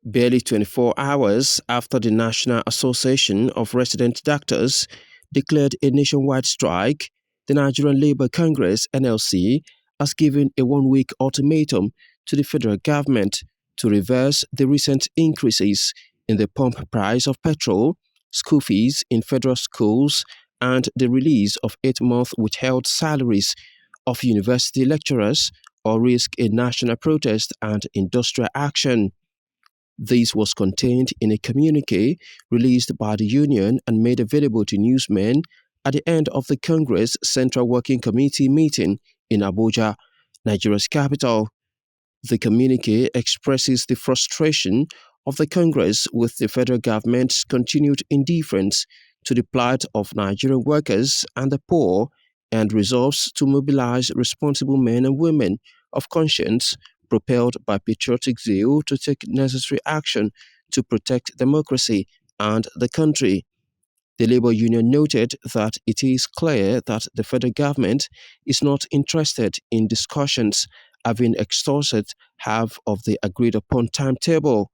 Barely 24 hours after the National Association of Resident Doctors declared a nationwide strike, the Nigerian Labour Congress (NLC) has given a one-week ultimatum to the federal government to reverse the recent increases in the pump price of petrol, school fees in federal schools, and the release of 8-month withheld salaries of university lecturers, or risk a national protest and industrial action. This was contained in a communique released by the union and made available to newsmen at the end of the Congress Central Working Committee meeting in Abuja, Nigeria's capital. The communique expresses the frustration of the Congress with the federal government's continued indifference to the plight of Nigerian workers and the poor, and resolves to mobilize responsible men and women of conscience propelled by patriotic zeal to take necessary action to protect democracy and the country. The labor union noted that it is clear that the federal government is not interested in discussions, having exhausted half of the agreed upon timetable.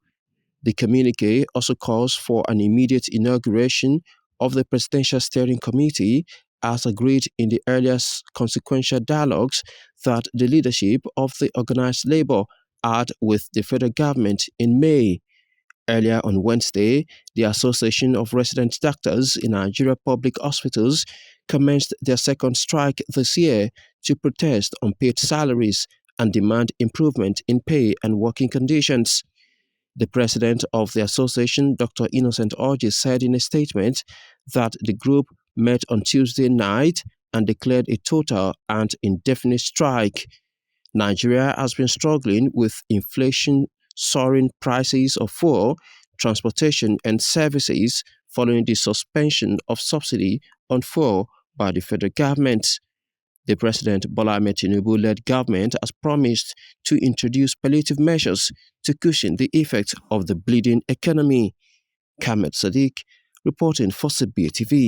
The communique also calls for an immediate inauguration of the Presidential Steering Committee, as agreed in the earlier consequential dialogues that the leadership of the organized labor had with the federal government in May. Earlier on Wednesday, the Association of Resident Doctors in Nigeria Public Hospitals commenced their second strike this year to protest unpaid salaries and demand improvement in pay and working conditions. The president of the association, Dr. Innocent Orji, said in a statement that the group met on Tuesday night and declared a total and indefinite strike. Nigeria has been struggling with inflation, soaring prices of fuel, transportation, and services following the suspension of subsidy on fuel by the federal government. The President Bola Ahmed Tinubu-led government has promised to introduce palliative measures to cushion the effects of the bleeding economy. Kamet Sadiq, reporting for CBA TV.